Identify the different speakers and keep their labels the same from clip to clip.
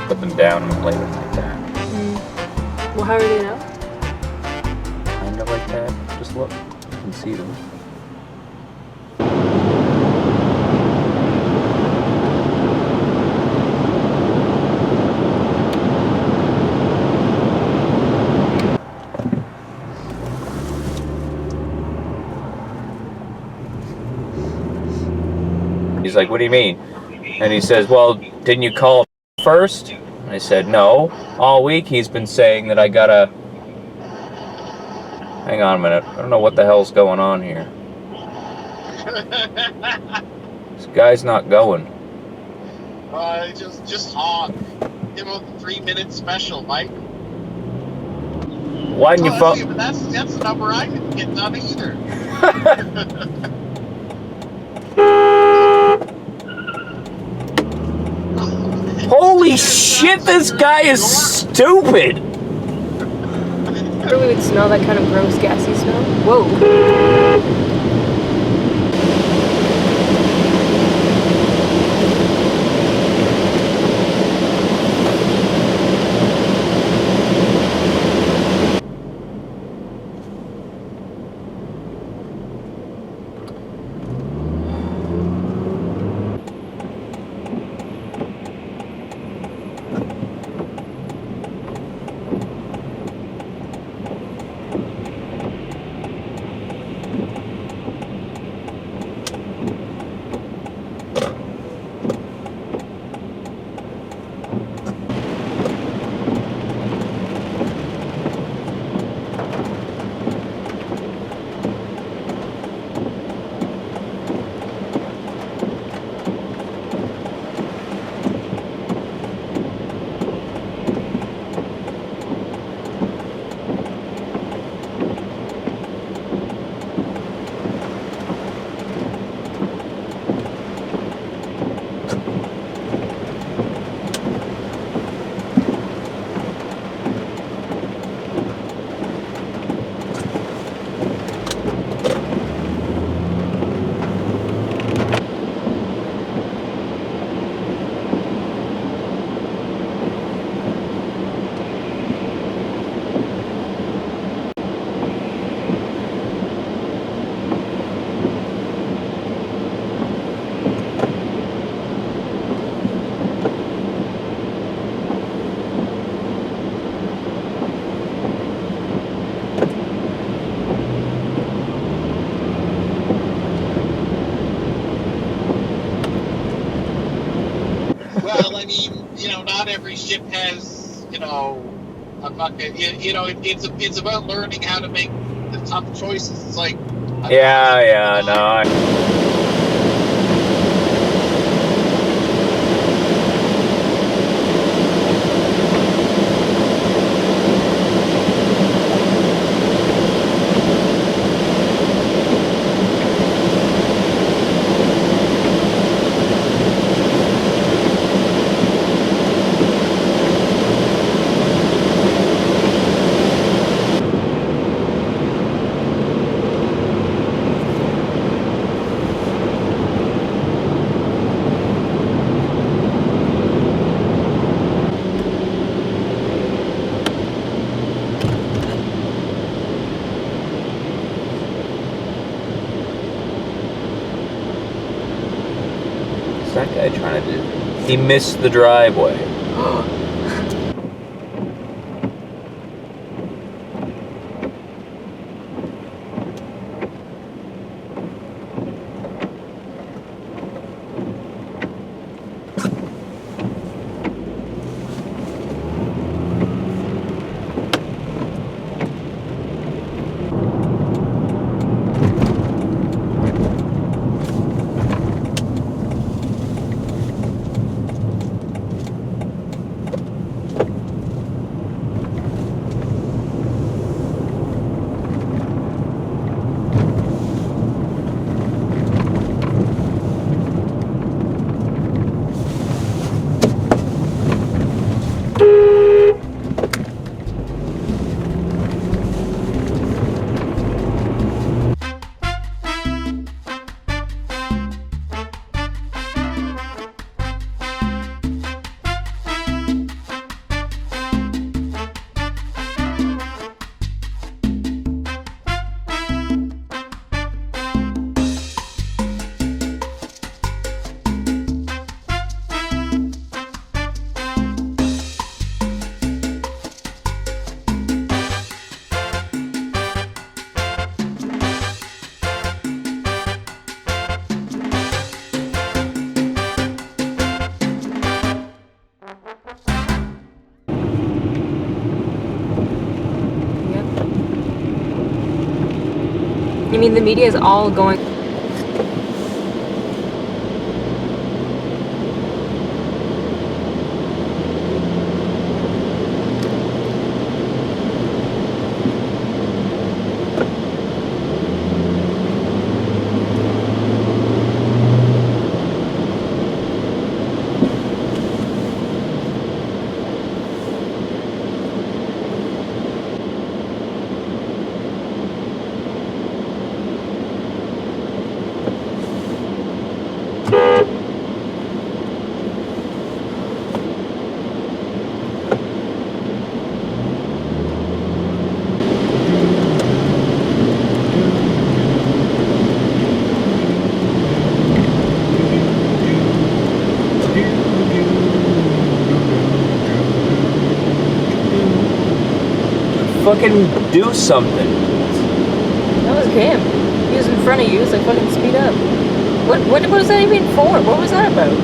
Speaker 1: put them down and play with them like that.
Speaker 2: Well, how are they now?
Speaker 1: Kinda like that. Just look. You can see them. He's like, what do you mean? And he says, well, didn't you call first? And I said, no. All week he's been saying that I gotta... Hang on a minute. I don't know what the hell's going on here. This guy's not going.
Speaker 3: Just honk. Give him a 3-minute special, Mike.
Speaker 1: Why didn't you phone?
Speaker 3: That's the number I didn't get done either.
Speaker 1: Holy shit, this guy is stupid!
Speaker 2: Or we would smell that kind of gross, gassy smell. Whoa.
Speaker 3: Well, I mean, not every ship has, a fucking, it's about learning how to make the tough choices. It's like,
Speaker 1: Yeah, no. What's that guy trying to do? He missed the driveway.
Speaker 2: mean, the media is all going.
Speaker 1: Fucking do something.
Speaker 2: That was him. He was in front of you. It's like, fucking speed up. What was that even for? What was that about?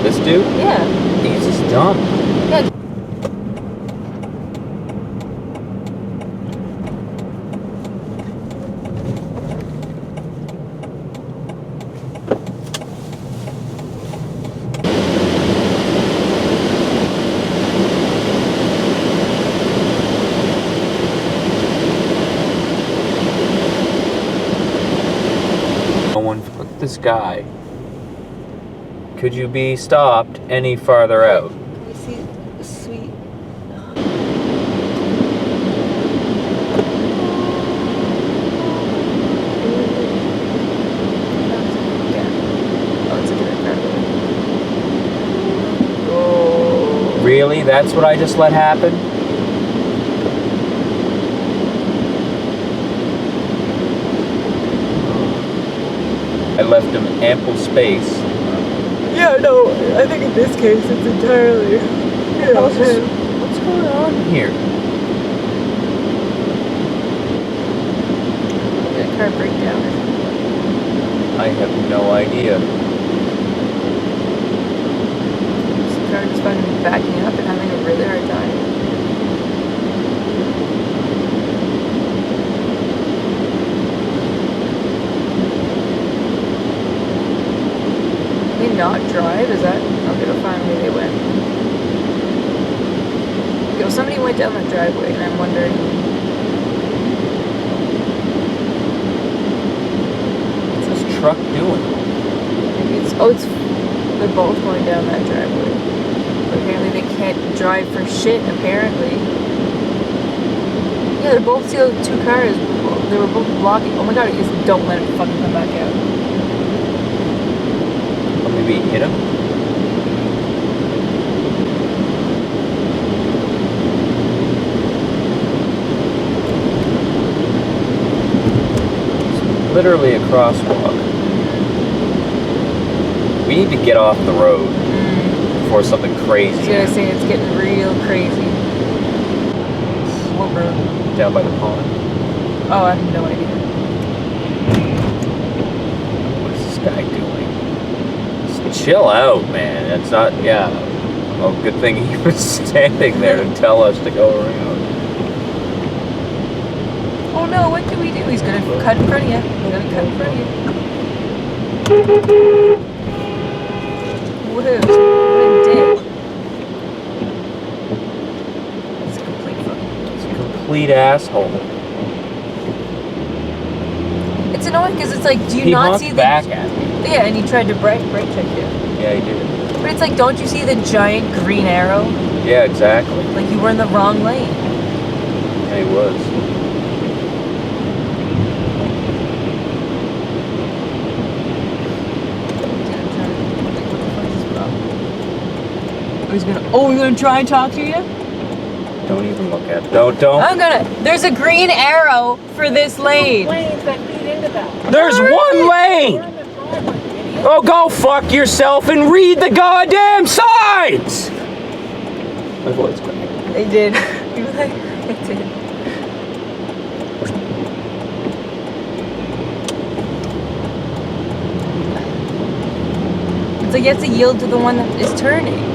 Speaker 1: This dude?
Speaker 2: Yeah.
Speaker 1: He's just dumb.
Speaker 2: Yeah.
Speaker 1: Look at this guy. Could you be stopped any farther out?
Speaker 2: We see the sweet. Oh, it's a different car. Oh.
Speaker 1: Really? That's what I just let happen? I left him ample space.
Speaker 2: Yeah, no, I think in this case it's entirely.
Speaker 1: What's going on here?
Speaker 2: Did a car breakdown?
Speaker 1: I have no idea.
Speaker 2: This car just fucking backing up and having a really hard time. Not drive? Is that okay? To find where they went. Yo, somebody went down the driveway, and I'm wondering.
Speaker 1: What's this truck doing?
Speaker 2: Maybe it's. They're both going down that driveway. But apparently they can't drive for shit. Apparently. Yeah, they're both. See those two cars. They were both blocking. Oh my god! Don't let it fucking come back out.
Speaker 1: Maybe hit him? It's literally a crosswalk. We need to get off the road before something crazy.
Speaker 2: I was gonna say, it's getting real crazy. What road?
Speaker 1: Down by the pond.
Speaker 2: Oh, I have no idea.
Speaker 1: What is this guy doing? Chill out, man. It's not, yeah. Oh, good thing he was standing there to tell us to go around.
Speaker 2: Oh no, what do we do? He's gonna cut in front of you. He's gonna cut in front of you. Woohoo. What a dick. It's a complete fucking.
Speaker 1: He's a complete asshole.
Speaker 2: It's annoying because it's like, do you
Speaker 1: He
Speaker 2: not
Speaker 1: honked
Speaker 2: see the.
Speaker 1: back at me.
Speaker 2: Yeah, and he tried to brake check you.
Speaker 1: Yeah, he did.
Speaker 2: But it's like, don't you see the giant green arrow?
Speaker 1: Yeah, exactly.
Speaker 2: Like you were in the wrong lane.
Speaker 1: Yeah, he was.
Speaker 2: He's gonna try and talk to you?
Speaker 1: Don't even look at it. Don't.
Speaker 2: There's a green arrow for this lane.
Speaker 4: Lanes that lead into that.
Speaker 1: There's one lane!
Speaker 4: We're in the driveway, idiot.
Speaker 1: Oh, go fuck yourself and read the goddamn signs! My voice cracked.
Speaker 2: They did. He was like, it did. It's like you have to yield to the one that is turning.